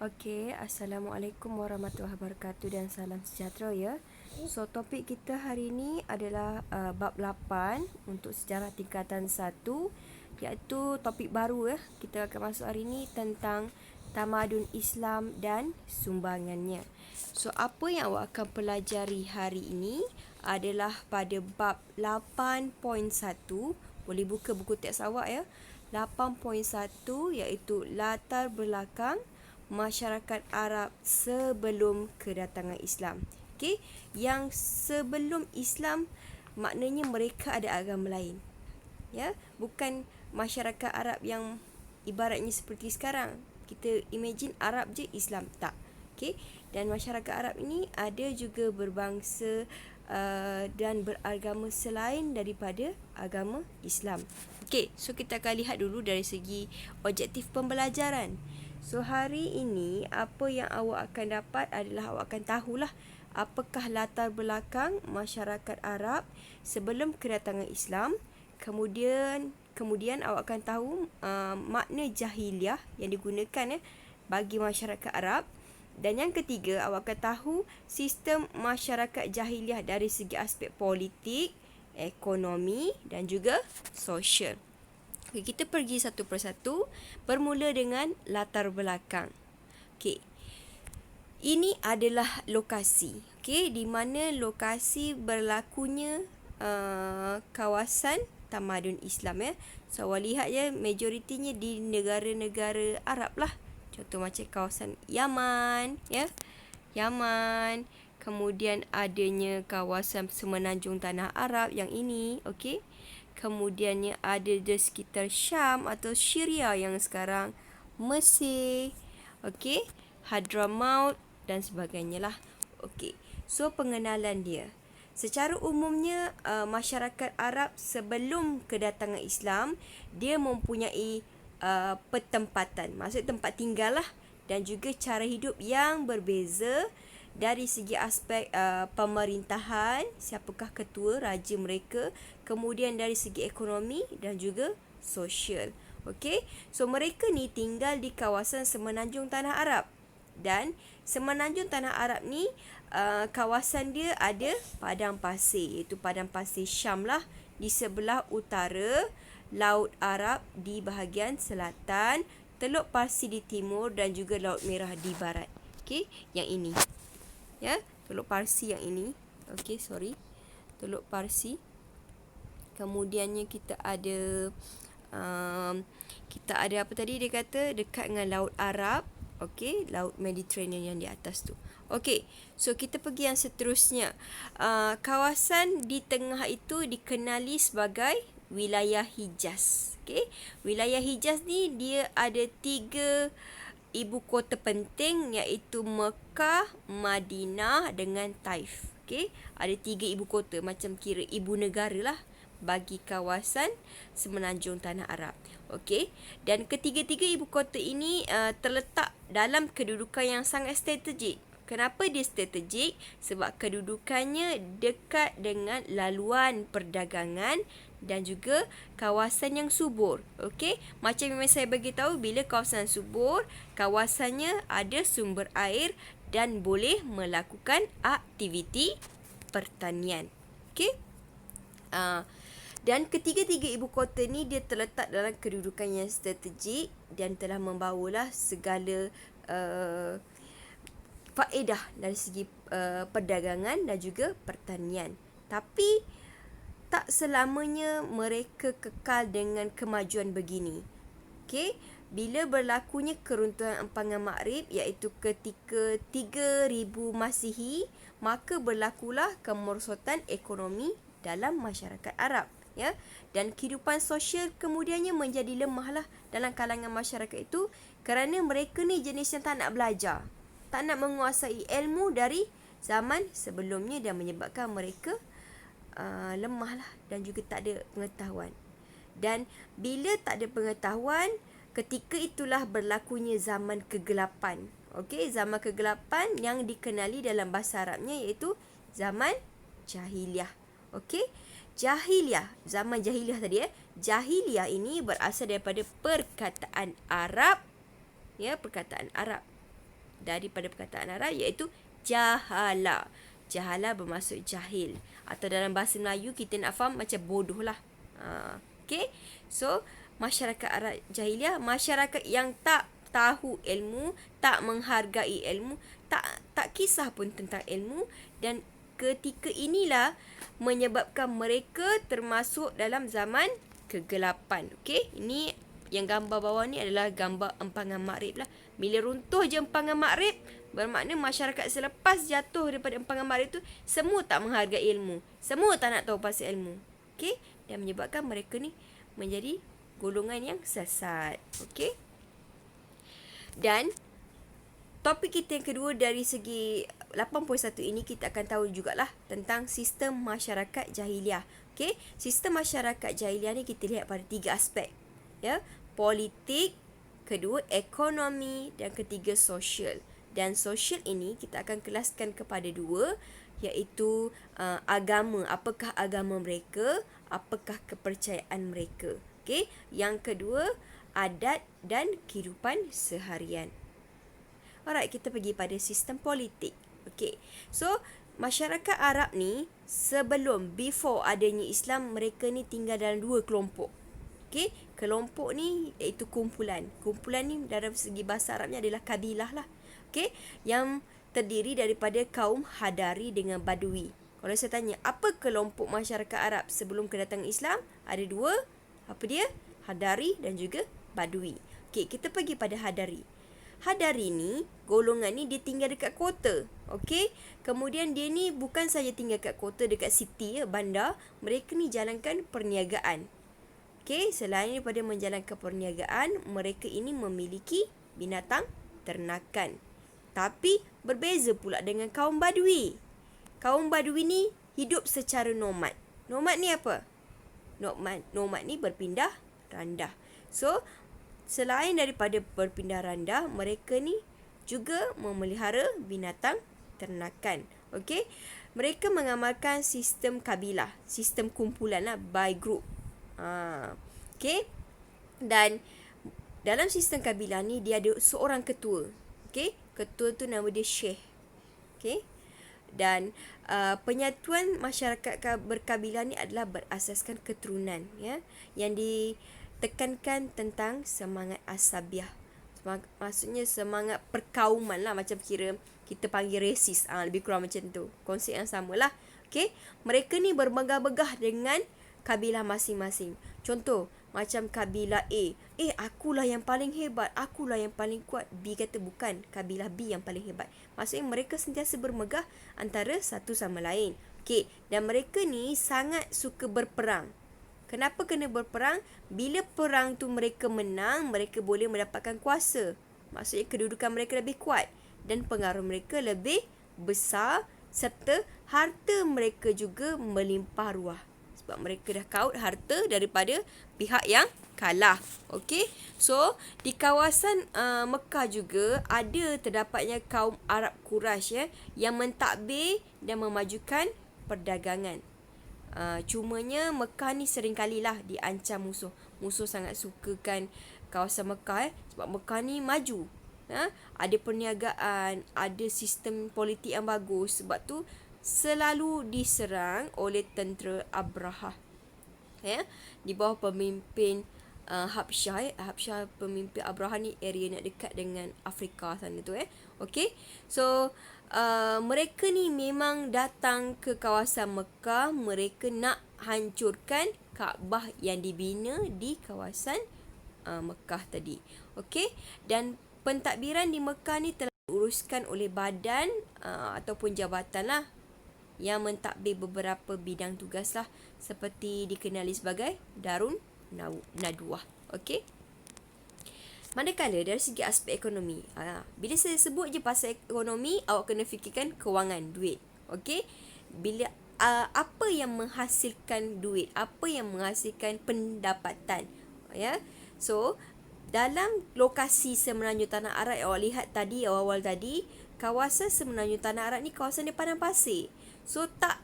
Okey, Assalamualaikum warahmatullahi wabarakatuh dan salam sejahtera ya. So topik kita hari ini adalah bab 8 untuk sejarah tingkatan 1, iaitu topik baru ya. Kita akan masuk hari ini tentang tamadun Islam dan sumbangannya. So apa yang awak akan pelajari hari ini adalah pada bab 8.1. Boleh buka buku teks awak ya. 8.1 iaitu latar belakang masyarakat Arab sebelum kedatangan Islam. Okey, yang sebelum Islam maknanya mereka ada agama lain. Ya, bukan masyarakat Arab yang ibaratnya seperti sekarang. Kita imagine Arab je Islam, tak. Okey, dan masyarakat Arab ini ada juga berbangsa dan beragama selain daripada agama Islam. Okey, so kita akan lihat dulu dari segi objektif pembelajaran. So hari ini apa yang awak akan dapat adalah awak akan tahulah apakah latar belakang masyarakat Arab sebelum kedatangan Islam. Kemudian awak akan tahu makna jahiliah yang digunakan bagi masyarakat Arab. Dan yang ketiga, awak akan tahu sistem masyarakat jahiliah dari segi aspek politik, ekonomi dan juga sosial. Okay, kita pergi satu persatu. Bermula dengan latar belakang. Okay. Ini adalah lokasi. Okay, di mana lokasi berlakunya kawasan tamadun Islam ya. So awak lihat ya, majoritinya di negara-negara Arab lah. Contoh macam kawasan Yaman ya. Yaman. Kemudian adanya kawasan semenanjung tanah Arab yang ini, okey. Kemudiannya ada di sekitar Syam atau Syria yang sekarang, Mesir, okey, Hadramaut dan sebagainya lah. Okey. So pengenalan dia. Secara umumnya masyarakat Arab sebelum kedatangan Islam, dia mempunyai pertempatan, maksud tempat tinggal lah, dan juga cara hidup yang berbeza dari segi aspek pemerintahan, siapakah ketua raja mereka, kemudian dari segi ekonomi dan juga sosial. Okey, so mereka ni tinggal di kawasan semenanjung tanah Arab, dan semenanjung tanah Arab ni kawasan dia ada padang pasir, iaitu padang pasir Syam lah di sebelah utara, Laut Arab di bahagian selatan, Teluk Parsi di timur dan juga Laut Merah di barat. Okey, yang ini. Ya, Teluk Parsi yang ini. Okey, sorry. Teluk Parsi. Kemudiannya kita ada apa tadi dia kata, dekat dengan Laut Arab. Okey, Laut Mediterranean yang di atas tu. Okey, so kita pergi yang seterusnya. Kawasan di tengah itu dikenali sebagai wilayah Hijaz. Okey, wilayah Hijaz ni dia ada 3 ibu kota penting, iaitu Mekah, Madinah dengan Taif. Okey, ada 3 ibu kota, macam kira ibu negara lah bagi kawasan semenanjung tanah Arab. Okey, dan ketiga-tiga ibu kota ini terletak dalam kedudukan yang sangat strategik. Kenapa dia strategik? Sebab kedudukannya dekat dengan laluan perdagangan dan juga kawasan yang subur. Okey, macam yang saya bagi tahu, bila kawasan subur, kawasannya ada sumber air dan boleh melakukan aktiviti pertanian. Okey. Dan ketiga-tiga ibu kota ni dia terletak dalam kedudukan yang strategik dan telah membawalah segala faedah dari segi perdagangan dan juga pertanian. Tapi tak selamanya mereka kekal dengan kemajuan begini. Okey, bila berlakunya keruntuhan empangan Maghrib, iaitu ketika 3000 Masihi, maka berlakulah kemerosotan ekonomi dalam masyarakat Arab, ya. Dan kehidupan sosial kemudiannya menjadi lemahlah dalam kalangan masyarakat itu, kerana mereka ni jenis yang tak nak belajar, tak nak menguasai ilmu dari zaman sebelumnya, dan menyebabkan mereka lemah lah dan juga tak ada pengetahuan. Dan bila tak ada pengetahuan, ketika itulah berlakunya zaman kegelapan. Okey, zaman kegelapan yang dikenali dalam bahasa Arabnya iaitu zaman jahiliah. Okey, jahiliah, zaman jahiliah tadi Jahiliah ini berasal daripada perkataan Arab, ya, perkataan Arab. daripada perkataan Arab, iaitu jahala. Jahala bermaksud jahil. Atau dalam bahasa Melayu kita nak faham macam bodoh lah. Okay. So, masyarakat Arab jahiliah, masyarakat yang tak tahu ilmu, tak menghargai ilmu, tak kisah pun tentang ilmu, dan ketika inilah menyebabkan mereka termasuk dalam zaman kegelapan. Okey, ini yang gambar bawah ni adalah gambar empangan Maghrib lah. Bila runtuh je empangan Maghrib, bermakna masyarakat selepas jatuh daripada empangan Maghrib tu, semua tak menghargai ilmu, semua tak nak tahu pasal ilmu. Okey, dan menyebabkan mereka ni menjadi golongan yang sesat. Okey. Dan topik kita yang kedua dari segi 8.1 ini, kita akan tahu jugalah tentang sistem masyarakat jahiliah. Okey, sistem masyarakat jahiliah ni kita lihat pada 3 aspek. Ya, politik, kedua ekonomi, dan ketiga sosial. Dan sosial ini kita akan kelaskan kepada 2, iaitu agama. Apakah agama mereka? Apakah kepercayaan mereka? Okey, yang kedua adat dan kehidupan seharian. Alright, kita pergi pada sistem politik. Okey. So, masyarakat Arab ni before adanya Islam, mereka ni tinggal dalam 2 kelompok. Okey, kelompok ni iaitu kumpulan. Kumpulan ni dalam segi bahasa Arabnya adalah kabilah lah. Okey, yang terdiri daripada kaum Hadari dengan Badui. Kalau saya tanya, apa kelompok masyarakat Arab sebelum kedatangan Islam? Ada 2. Apa dia? Hadari dan juga Badui. Okey, kita pergi pada Hadari. Hadari ni, golongan ni dia tinggal dekat kota. Okey, kemudian dia ni bukan saja tinggal dekat kota, dekat city, bandar. Mereka ni jalankan perniagaan. Okey, selain daripada menjalankan perniagaan, mereka ini memiliki binatang ternakan. Tapi berbeza pula dengan kaum Badui. Kaum Badui ni hidup secara nomad. Nomad ni apa? Nomad ni berpindah randah. So, selain daripada berpindah randah, mereka ni juga memelihara binatang ternakan. Okey, mereka mengamalkan sistem kabilah, sistem kumpulan lah, by group. Okey, dan dalam sistem kabilah ni dia ada seorang ketua. Okey, ketua tu nama dia Syekh. Okey, dan penyatuan masyarakat berkabilah ni adalah berasaskan keturunan, ya, yang ditekankan tentang semangat asabiah. Maksudnya semangat perkauman lah, macam kira kita panggil resis, lebih kurang macam tu. Konsep yang sama lah. Okay? Mereka ni bermegah-megah dengan kabilah masing-masing. Contoh, macam kabilah A. Akulah yang paling hebat, akulah yang paling kuat. B kata bukan, kabilah B yang paling hebat. Maksudnya mereka sentiasa bermegah antara satu sama lain. Okay? Dan mereka ni sangat suka berperang. Kenapa kena berperang? Bila perang tu mereka menang, mereka boleh mendapatkan kuasa. Maksudnya kedudukan mereka lebih kuat dan pengaruh mereka lebih besar, serta harta mereka juga melimpah ruah. Sebab mereka dah kaut harta daripada pihak yang kalah. Okey. So, di kawasan Mekah juga ada terdapatnya kaum Arab Quraisy, ya, yang mentadbir dan memajukan perdagangan. Cumanya Mekah ni seringkalilah diancam musuh. Musuh sangat sukakan kawasan Mekah, sebab Mekah ni maju. Ada perniagaan, ada sistem politik yang bagus. Sebab tu selalu diserang oleh tentera Abrahah. Ya, di bawah pemimpin Habsyah. Habsyah pemimpin Abrahah ni area nak dekat dengan Afrika sana tu. Okey. So, mereka ni memang datang ke kawasan Mekah. Mereka nak hancurkan Kaabah yang dibina di kawasan Mekah tadi. Okey. Dan pentadbiran di Mekah ni telah diuruskan oleh badan ataupun jabatan lah, yang mentadbir beberapa bidang tugas lah, seperti dikenali sebagai Darun Nadwah. Okey. Manakala dari segi aspek ekonomi, bila saya sebut je pasal ekonomi, awak kena fikirkan kewangan, duit. Okey. Bila apa yang menghasilkan duit, apa yang menghasilkan pendapatan, ya. So, dalam lokasi Semenanjung Tanah Arab yang awak lihat tadi, awal-awal tadi, kawasan Semenanjung Tanah Arab ni kawasan dia padang pasir. So, tak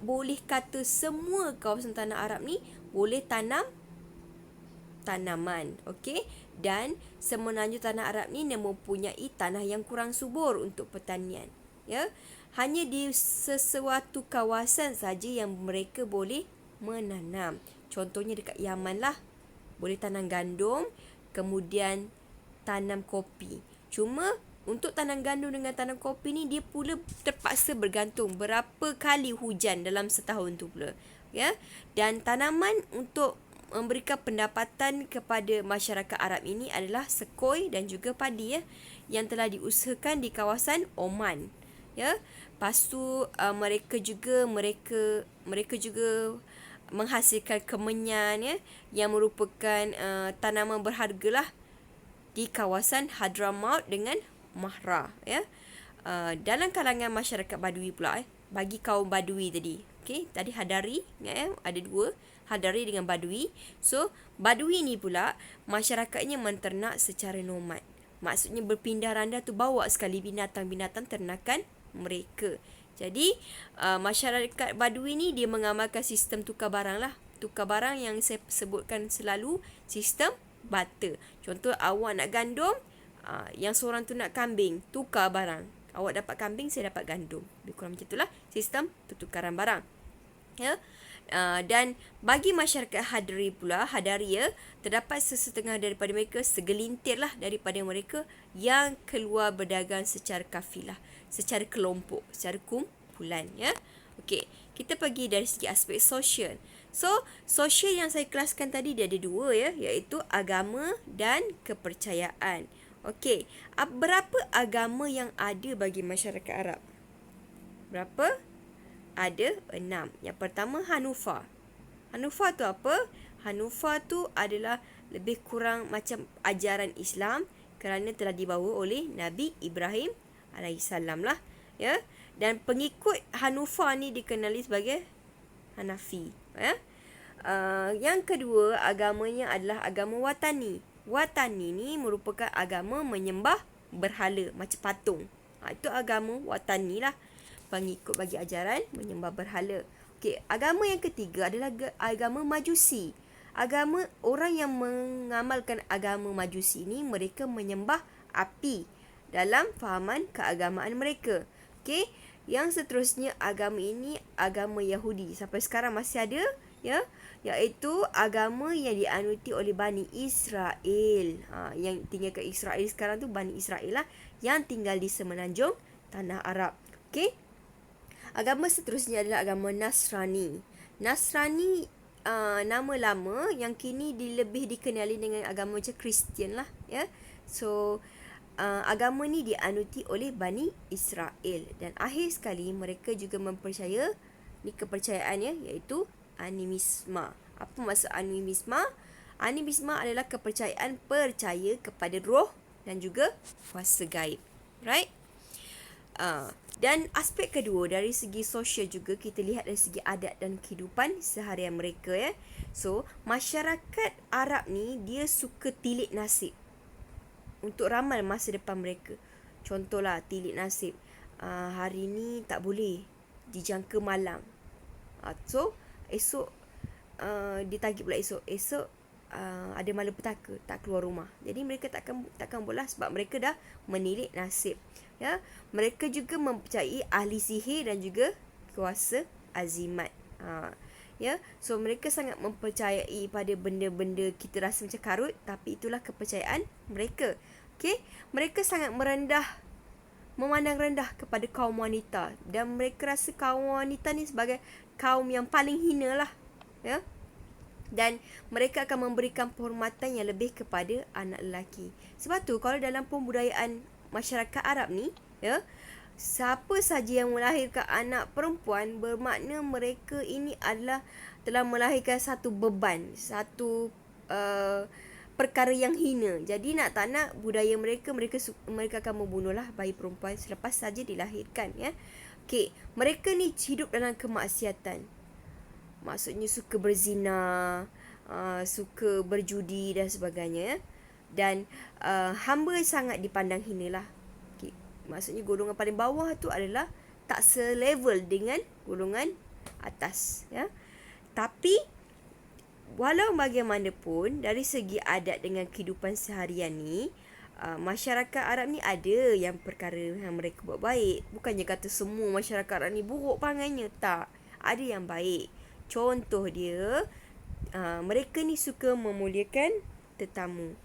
boleh kata semua kawasan Tanah Arab ni boleh tanam tanaman. Okey. dan semenanjung tanah Arab ni mempunyai tanah yang kurang subur untuk pertanian. Ya, hanya di sesuatu kawasan saja yang mereka boleh menanam. Contohnya dekat Yaman lah, boleh tanam gandum, kemudian tanam kopi. Cuma untuk tanam gandum dengan tanam kopi ni dia pula terpaksa bergantung berapa kali hujan dalam setahun tu pula. Ya, dan tanaman untuk memberikan pendapatan kepada masyarakat Arab ini adalah sekoi dan juga padi, ya, yang telah diusahakan di kawasan Oman. Ya, lepas tu mereka juga menghasilkan kemenyan, ya, yang merupakan tanaman berharga lah di kawasan Hadramaut dengan Mahra, ya. Dalam kalangan masyarakat Badui pula, bagi kaum Badui tadi. Okey, tadi Hadari, ya, ada dua, Hadari dengan Badui. So, Badui ni pula masyarakatnya menternak secara nomad. Maksudnya berpindah randa tu, bawa sekali binatang-binatang ternakan mereka. Jadi, masyarakat Badui ni dia mengamalkan sistem tukar barang lah. Tukar barang yang saya sebutkan selalu, sistem barter. Contoh, awak nak gandum, yang seorang tu nak kambing, tukar barang. Awak dapat kambing, saya dapat gandum. Lebih kurang macam itulah sistem pertukaran barang. Ya. Dan bagi masyarakat Hadari pula, Hadaria, terdapat sesetengah daripada mereka, segelintir lah daripada mereka yang keluar berdagang secara kafilah, secara kelompok, secara kumpulan, ya. Okey, kita pergi dari segi aspek sosial. So, sosial yang saya kelaskan tadi dia ada dua, ya, iaitu agama dan kepercayaan. Okey, berapa agama yang ada bagi masyarakat Arab? Berapa? Ada 6. Yang pertama Hanufa. Hanufa tu apa? Hanufa tu adalah lebih kurang macam ajaran Islam kerana telah dibawa oleh Nabi Ibrahim alaihissalam lah, ya. Dan pengikut Hanufa ni dikenali sebagai Hanafi, ya. Yang kedua agamanya adalah agama Watani. Watani ni merupakan agama menyembah berhala macam patung. Itu agama Watani lah, pengikut bagi ajaran menyembah berhala. Okey, agama yang ketiga adalah agama Majusi. Agama orang yang mengamalkan agama Majusi ni, mereka menyembah api dalam fahaman keagamaan mereka. Okey, yang seterusnya agama ini agama Yahudi. Sampai sekarang masih ada, ya, iaitu agama yang dianuti oleh Bani Israel. Yang tinggal kat Israel sekarang tu Bani Israel lah, yang tinggal di semenanjung tanah Arab. Okey. Agama seterusnya adalah agama Nasrani. Nasrani nama lama yang kini lebih dikenali dengan agama macam Kristian lah, ya. So, agama ni dianuti oleh Bani Israel. Dan akhir sekali mereka juga mempercaya, ni kepercayaannya, iaitu animisma. Apa maksud animisma? Animisma adalah kepercayaan percaya kepada roh dan juga kuasa gaib. Right? Dan aspek kedua dari segi sosial juga kita lihat dari segi adat dan kehidupan seharian mereka, ya. So, masyarakat Arab ni dia suka tilik nasib untuk ramal masa depan mereka. Contohlah tilik nasib, hari ni tak boleh dijangka malang. So, esok ditagih pula esok ada malapetaka, tak keluar rumah. Jadi mereka takkan bola sebab mereka dah menilik nasib, ya. Mereka juga mempercayai ahli sihir dan juga kuasa azimat, ya. So mereka sangat mempercayai pada benda-benda kita rasa macam karut, tapi itulah kepercayaan mereka. Okey, mereka sangat memandang rendah kepada kaum wanita, dan mereka rasa kaum wanita ni sebagai kaum yang paling hina lah, ya. Dan mereka akan memberikan penghormatan yang lebih kepada anak lelaki. Sebab tu kalau dalam pembudayaan masyarakat Arab ni, ya, siapa saja yang melahirkan anak perempuan, bermakna mereka ini adalah telah melahirkan satu beban, satu perkara yang hina. Jadi nak tak nak budaya mereka akan membunuhlah bayi perempuan selepas saja dilahirkan, ya. Okey, mereka ni hidup dalam kemaksiatan. Maksudnya suka berzina, suka berjudi dan sebagainya, ya. Dan hamba sangat dipandang hina lah. Okay. Maksudnya golongan paling bawah tu adalah tak selevel dengan golongan atas, ya. Tapi walau bagaimanapun dari segi adat dengan kehidupan seharian ni, masyarakat Arab ni ada yang perkara yang mereka buat baik. Bukannya kata semua masyarakat Arab ni buruk perangannya. Tak. Ada yang baik. Contoh dia, mereka ni suka memuliakan tetamu.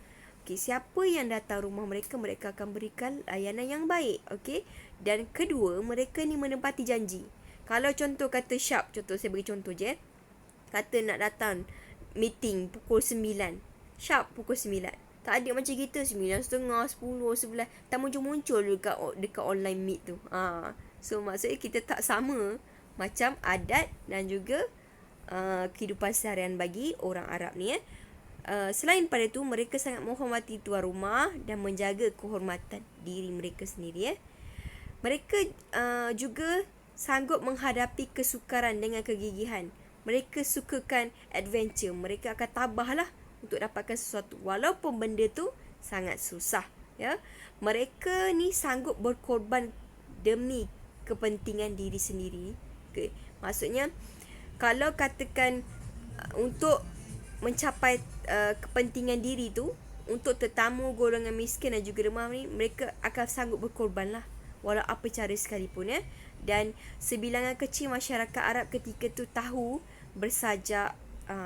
Okey, siapa yang datang rumah mereka, mereka akan berikan layanan yang baik. Okey. Dan kedua, mereka ni menepati janji. Kalau contoh kata Syab, contoh saya bagi contoh je. Kata nak datang meeting pukul 9. Syab pukul 9. Tak ada macam kita 9.30, 10, 11. Tak muncul-muncul dekat online meet tu. So maksudnya kita tak sama macam adat dan juga kehidupan seharian bagi orang Arab ni. Selain pada itu, mereka sangat menghormati tuan rumah dan menjaga kehormatan diri mereka sendiri. Mereka juga sanggup menghadapi kesukaran dengan kegigihan. Mereka sukakan adventure. Mereka akan tabahlah untuk dapatkan sesuatu walaupun benda tu sangat susah, ya. Mereka ni sanggup berkorban demi kepentingan diri sendiri. Okay. Maksudnya kalau katakan untuk mencapai kepentingan diri tu, untuk tetamu golongan miskin dan juga lemah ni, mereka akan sanggup berkorban lah walau apa cara sekalipun, ya. Dan sebilangan kecil masyarakat Arab ketika tu tahu bersajak,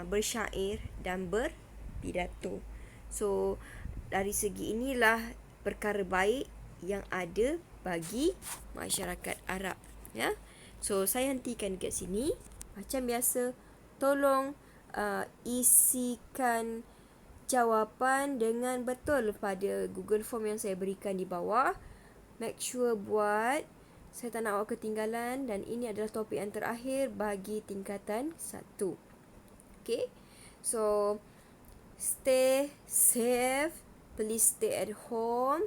bersyair dan berpidato. So dari segi inilah perkara baik yang ada bagi masyarakat Arab, ya. So saya hentikan dekat sini. Macam biasa, tolong isikan jawapan dengan betul pada Google Form yang saya berikan di bawah. Make sure buat, saya tak nak awak ketinggalan, dan ini adalah topik yang terakhir bagi tingkatan 1. Okay, so stay safe, please stay at home.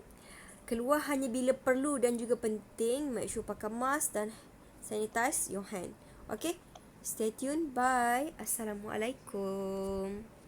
Keluar hanya bila perlu dan juga penting. Make sure pakai mask dan sanitize your hand. Okay, stay tuned. Bye. Assalamualaikum.